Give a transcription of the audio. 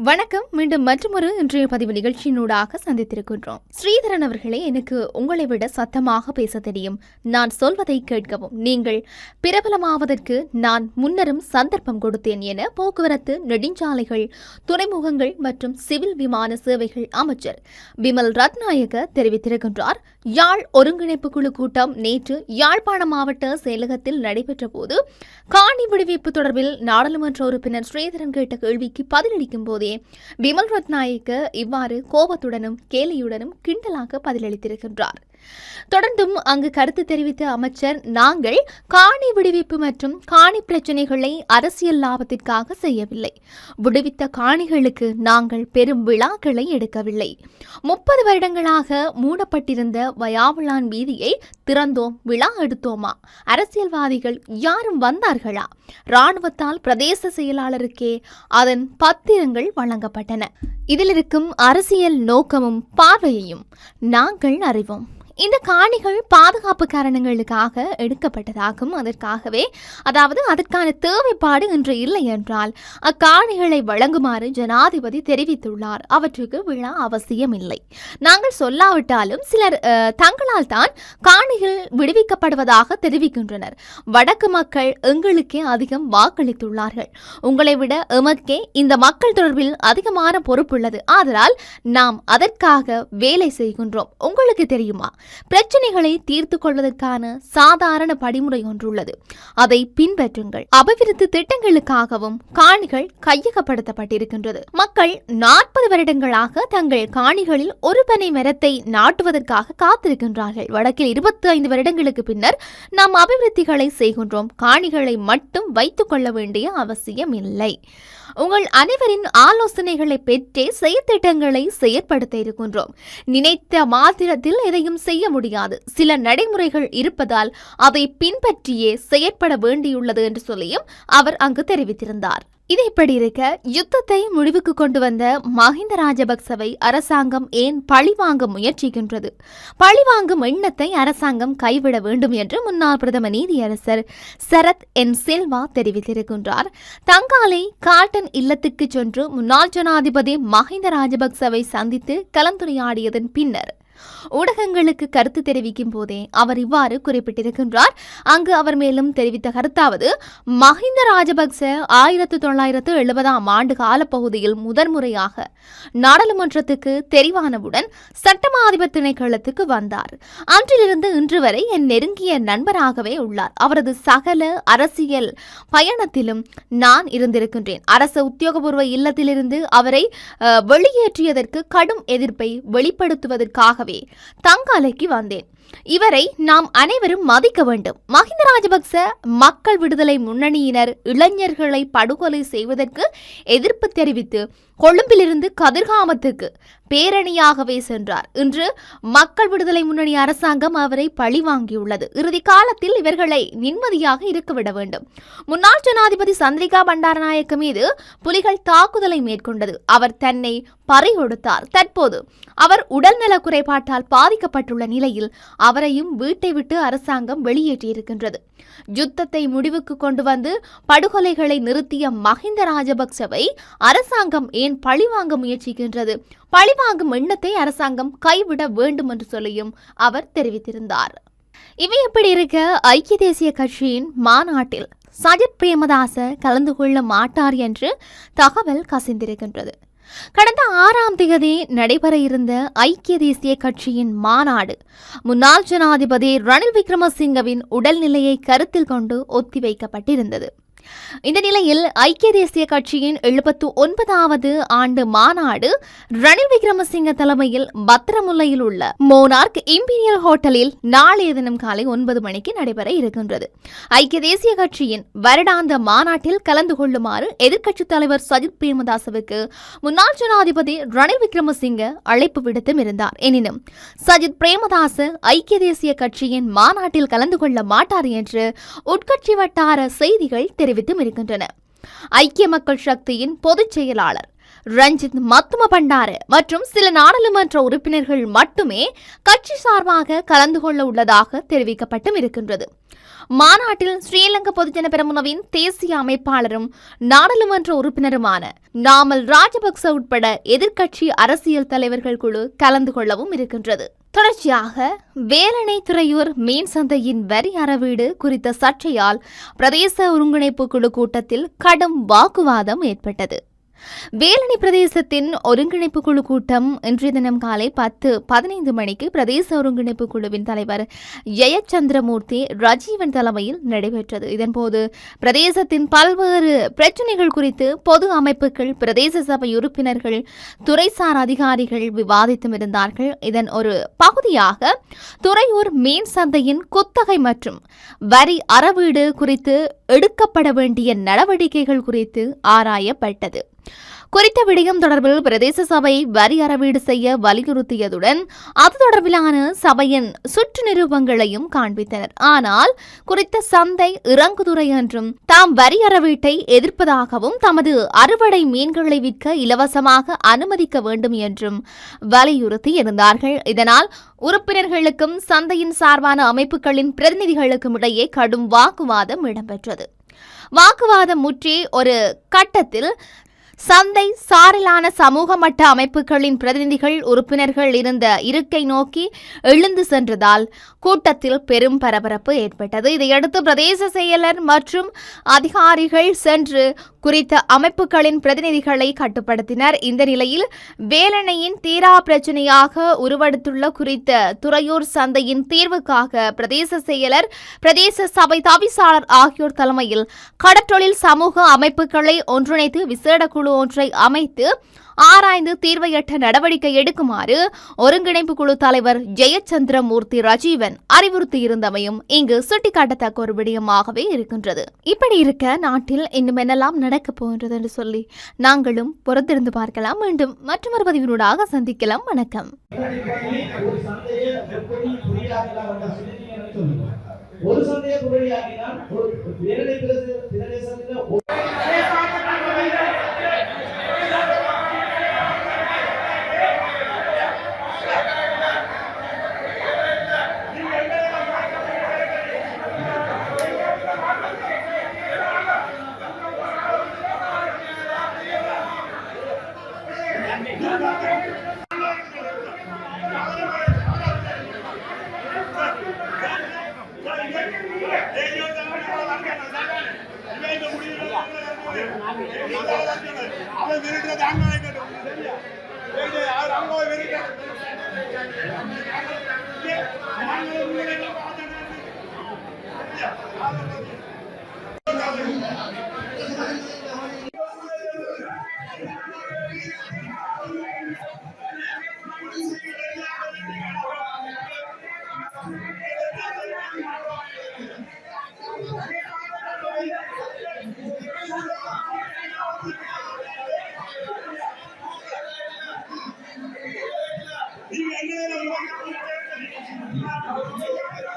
வணக்கம். மீண்டும் மற்றொரு இன்றைய பதிவு நிகழ்ச்சியினூடாக சந்தித்திருக்கின்றோம். ஸ்ரீதரன் அவர்களே, எனக்கு உங்களை விட சத்தமாக பேச தெரியும். நான் சொல்வதை கேட்கவும். நீங்கள் பிரபலமாவதற்கு நான் முன்னரும் சந்தர்ப்பம் கொடுத்தேன் என போக்குவரத்து, நெடுஞ்சாலைகள், துறைமுகங்கள் மற்றும் சிவில் விமான சேவைகள் அமைச்சர் பிமல் ரத்நாயக்க தெரிவித்திருக்கின்றார். யாழ் ஒருங்கிணைப்பு குழு கூட்டம் நேற்று யாழ்ப்பாண மாவட்ட செயலகத்தில் நடைபெற்ற போது காணி விடுவிப்பு தொடர்பில் நாடாளுமன்ற உறுப்பினர் ஸ்ரீதரன் கேட்ட கேள்விக்கு பதிலளிக்கும் போதே பிமல் ரத்நாயக்க இவ்வாறு கோபத்துடனும் கேலியுடனும் கிண்டலாக பதிலளித்திருக்கின்றார். தொடர்ந்தும் அங்கு கருத்து தெரிவித்த அமைச்சர், நாங்கள் காணி விடுவிப்பு மற்றும் காணி பிரச்சினைகளை அரசியல் லாபத்திற்காக செய்யவில்லை. விடுவித்த காணிகளுக்கு நாங்கள் பெரும் விழாக்களை எடுக்கவில்லை. 30 வருடங்களாக மூடப்பட்டிருந்த வயாவுலான் வீதியை திறந்தோம், விழா எடுத்தோமா? அரசியல்வாதிகள் யாரும் வந்தார்களா? இராணுவத்தால் பிரதேச செயலாளருக்கே அதன் பத்திரங்கள் வழங்கப்பட்டன. இதில் இருக்கும் அரசியல் நோக்கமும் பார்வையையும் நாங்கள் அறிவோம். இந்த காணிகள் பாதுகாப்பு காரணங்களுக்காக எடுக்கப்பட்டதாகும். அதற்கான தேவைப்பாடு இன்று இல்லை என்றால் அக்காணிகளை வழங்குமாறு ஜனாதிபதி தெரிவித்துள்ளார். அவற்றுக்கு விழா அவசியம் இல்லை. நாங்கள் சொல்லாவிட்டாலும் சிலர் தங்களால் தான் காணிகள் விடுவிக்கப்படுவதாக தெரிவிக்கின்றனர். வடக்கு மக்கள் எங்களுக்கே அதிகம் வாக்களித்துள்ளார்கள். உங்களை விட எமக்கே இந்த மக்கள் தொடர்பில் அதிகமான பொறுப்புள்ளது. ஆதலால் நாம் அதற்காக வேலை செய்கின்றோம். உங்களுக்கு தெரியுமா, பிரச்சனைகளை தீர்த்து கொள்வதற்கான சாதாரண படிமுறை ஒன்றுள்ளது. அதை பின்பற்றுங்கள். அபிவிருத்தி திட்டங்களுக்காகவும் காணிகள் கையகப்படுத்தப்பட்டிருக்கின்றது. மக்கள் 40 வருடங்களாக தங்கள் காணிகளில் ஒரு பனை மரத்தை நாட்டுவதற்காக காத்திருக்கின்றார்கள். வடக்கில் 25 வருடங்களுக்கு பின்னர் நாம் அபிவிருத்திகளை செய்கின்றோம். காணிகளை மட்டும் வைத்துக் கொள்ள வேண்டிய அவசியம் இல்லை. உங்கள் அனைவரின் ஆலோசனைகளை பெற்றே செயற்திட்டங்களை செயற்படுத்த இருக்கின்றோம். நினைத்த மாத்திரத்தில் எதையும் செய்ய முடியாது. சில நடைமுறைகள் இருப்பதால் அதை பின்பற்றியே செயற்பட வேண்டியுள்ளது என்று சொல்லியும் அவர் அங்கு தெரிவித்திருந்தார். இது இப்படி இருக்க, யுத்தத்தை முடிவுக்கு கொண்டு வந்த மஹிந்த ராஜபக்சவை அரசாங்கம் ஏன் பழிவாங்க முயற்சிக்கின்றது? பழிவாங்கும் எண்ணத்தை அரசாங்கம் கைவிட வேண்டும் என்று முன்னாள் பிரதம நீதியரசர் சரத் என் சில்வா தெரிவித்திருக்கின்றார். தங்காலை காட்டன் இல்லத்துக்கு சென்று முன்னாள் ஜனாதிபதி மஹிந்த ராஜபக்சவை சந்தித்து கலந்துரையாடியதன் பின்னர் ஊடகங்களுக்கு கருத்து தெரிவிக்கும் போதே அவர் இவ்வாறு குறிப்பிட்டிருக்கின்றார். அங்கு அவர் மேலும் தெரிவித்த கருத்தாவது, மஹிந்த ராஜபக்ச 1970ஆம் ஆண்டு காலப்பகுதியில் முதன்முறையாக நாடாளுமன்றத்துக்கு தெரிவானவுடன் சட்டமா அதிபர் திணைக்களத்துக்கு வந்தார். அன்றிலிருந்து இன்று வரை என் நெருங்கிய நண்பராகவே உள்ளார். அவரது சகல அரசியல் பயணத்திலும் நான் இருந்திருக்கின்றேன். அரசு உத்தியோகபூர்வ இல்லத்திலிருந்து அவரை வெளியேற்றியதற்கு கடும் எதிர்ப்பை வெளிப்படுத்துவதற்காகவே தங்காலைக்கு வந்தேன். இவரை நாம் அனைவரும் மதிக்க வேண்டும். மஹிந்த ராஜபக்ச மக்கள் விடுதலை முன்னணியினர் இளைஞர்களை படுகொலை செய்வதற்கு எதிர்ப்பு தெரிவித்து கொழும்பிலிருந்து கதிர்காமத்துக்கு பேரணியாகவே சென்றார். இன்று மக்கள் விடுதலை முன்னணி அரசாங்கம் அவரை பழிவாங்கியுள்ளது. இறுதி காலத்தில் இவர்களை நிம்மதியாக இருக்கவிட வேண்டும். முன்னாள் ஜனாதிபதி சந்திரிகா பண்டாரநாயக்க மீது புலிகள் தாக்குதலை மேற்கொண்டது. அவர் தன்னை பறிகொடுத்தார். தற்போது அவர் உடல்நல குறைபாட்டால் பாதிக்கப்பட்டுள்ள நிலையில் அவரையும் வீட்டை விட்டு அரசாங்கம் வெளியேற்றியிருக்கின்றது. யுத்தத்தை முடிவுக்கு கொண்டு வந்து படுகொலைகளை நிறுத்திய மஹிந்த ராஜபக்சவை அரசாங்கம் ஏன் பழிவாங்க முயற்சிக்கின்றது? பழிவாங்கும் எண்ணத்தை அரசாங்கம் கைவிட வேண்டும் என்று சொல்லியும் அவர் தெரிவித்திருந்தார். இவை எப்படி இருக்க, ஐக்கிய தேசிய கட்சியின் மாநாட்டில் சஜித் பிரேமதாச கலந்து கொள்ள மாட்டார் என்று தகவல் கசிந்திருக்கின்றது. கடந்த 6ஆம் தேதி நடைபெற இருந்த ஐக்கிய தேசிய கட்சியின் மாநாடு முன்னாள் ஜனாதிபதி ரணில் விக்ரமசிங்கவின் உடல்நிலையை கருத்தில் கொண்டு ஒத்திவைக்கப்பட்டிருந்தது. இந்த நிலையில் ஐக்கிய தேசிய கட்சியின் 79வது ஆண்டு மாநாடு ரணில் விக்ரமசிங்க தலைமையில் பத்திரமுல்லையில் உள்ள மோனார்க் இம்பீரியல் ஹோட்டலில் நாளைய தினம் காலை 9 மணிக்கு நடைபெற இருக்கின்றது. ஐக்கிய தேசிய கட்சியின் வருடாந்த மாநாட்டில் கலந்து கொள்ளுமாறு எதிர்க்கட்சித் தலைவர் சஜித் பிரேமதாசவுக்கு முன்னாள் ஜனாதிபதி ரணில் விக்ரமசிங்க அழைப்பு விடுத்தும் இருந்தார். எனினும் சஜித் பிரேமதாச ஐக்கிய தேசிய கட்சியின் மாநாட்டில் கலந்து கொள்ள மாட்டார் என்று உட்கட்சி வட்டார செய்திகள் தெரிவித்தும் இருக்கின்றன. ஐக்கிய மக்கள் சக்தியின் பொதுச் செயலாளர் ரஞ்சித் மத்தும பண்டார மற்றும் சில நாடாளுமன்ற உறுப்பினர்கள் மட்டுமே கட்சி சார்பாக கலந்து கொள்ள உள்ளதாக தெரிவிக்கப்பட்டும் இருக்கின்றது. மாநாட்டில் ஸ்ரீலங்கா பொதுஜன பெரமுனவின் தேசிய அமைப்பாளரும் நாடாளுமன்ற உறுப்பினருமான நாமல் ராஜபக்ச உட்பட எதிர்க்கட்சி அரசியல் தலைவர்கள் குழு கலந்து கொள்ளவும் இருக்கின்றது. தொடர்ச்சியாக வேலணை துறையூர் மீன் சந்தையின் வரி அறவீடு குறித்த சர்ச்சையால் பிரதேச ஒருங்கிணைப்பு குழு கூட்டத்தில் கடும் வாக்குவாதம் ஏற்பட்டது. வேலணை பிரதேசத்தின் ஒருங்கிணைப்பு குழு கூட்டம் இன்றைய தினம் காலை 10:15 மணிக்கு பிரதேச ஒருங்கிணைப்பு குழுவின் தலைவர் ஜெயச்சந்திரமூர்த்தி ரஜீவன் தலைமையில் நடைபெற்றது. இதன்போது பிரதேசத்தின் பல்வேறு பிரச்சினைகள் குறித்து பொது அமைப்புகள், பிரதேச சபை உறுப்பினர்கள், துறைசார் அதிகாரிகள் விவாதித்தும் இருந்தார்கள். இதன் ஒரு பகுதியாக துறையூர் மீன் சந்தையின் குத்தகை மற்றும் வரி அறவீடு குறித்து எடுக்கப்பட வேண்டிய நடவடிக்கைகள் குறித்து ஆராயப்பட்டது. குறித்த விடயம் தொடர்பில் பிரதேச சபை வரி அறவீடு செய்ய வலியுறுத்தியதுடன் அது தொடர்பிலான சபையின் சுற்று நிரூபங்களையும் காண்பித்தனர். ஆனால் குறித்த சந்தை இறங்குதுறை என்றும் தாம் வரி அறவீட்டை எதிர்ப்பதாகவும் தமது அறுவடை மீன்களை விற்க இலவசமாக அனுமதிக்க வேண்டும் என்றும் வலியுறுத்தி இருந்தார்கள். இதனால் உறுப்பினர்களுக்கும் சந்தையின் சார்பான அமைப்புகளின் பிரதிநிதிகளுக்கும் இடையே கடும் வாக்குவாதம் இடம்பெற்றது. வாக்குவாதம் முற்றி ஒரு கட்டத்தில் சந்தை சாரிலான சமூக மட்ட அமைப்புகளின் பிரதிநிதிகள் உறுப்பினர்கள் இருந்த இருக்கை நோக்கி எழுந்து சென்றதால் கூட்டத்தில் பெரும் பரபரப்பு ஏற்பட்டது. இதையடுத்து பிரதேச செயலர் மற்றும் அதிகாரிகள் சென்று குறித்த அமைப்புகளின் பிரதிநிதிகளை கட்டுப்படுத்தினர். இந்த நிலையில் வேலணையின் தீரா பிரச்சினையாக உருவெடுத்துள்ள குறித்த துறையூர் சந்தையின் தீர்வுக்காக பிரதேச செயலர், பிரதேச சபை தவிசாளர் ஆகியோர் தலைமையில் கடற்றொழில் சமூக அமைப்புகளை ஒன்றிணைத்து விசேட குழு ஒன்றை அமைத்து ஆராய்ந்து தீர்வையற்ற நடவடிக்கை எடுக்குமாறு ஒருங்கிணைப்பு குழு தலைவர் ஜெயச்சந்திரமூர்த்தி ரஜீவன் அறிவுறுத்தியிருந்தமையும் இங்கு சுட்டிக்காட்டத்தக்க ஒரு விடயமாகவே இருக்கின்றது. இப்படி இருக்க நாட்டில் இன்னும் என்னெல்லாம் நடக்கப் போகின்றது என்று சொல்லி நாங்களும் பொறுத்திருந்து பார்க்கலாம். மீண்டும் மற்றொரு பதிவினூடாக சந்திக்கலாம். வணக்கம். ஒரு சந்தையை புரளியாக்கினால் நீங்க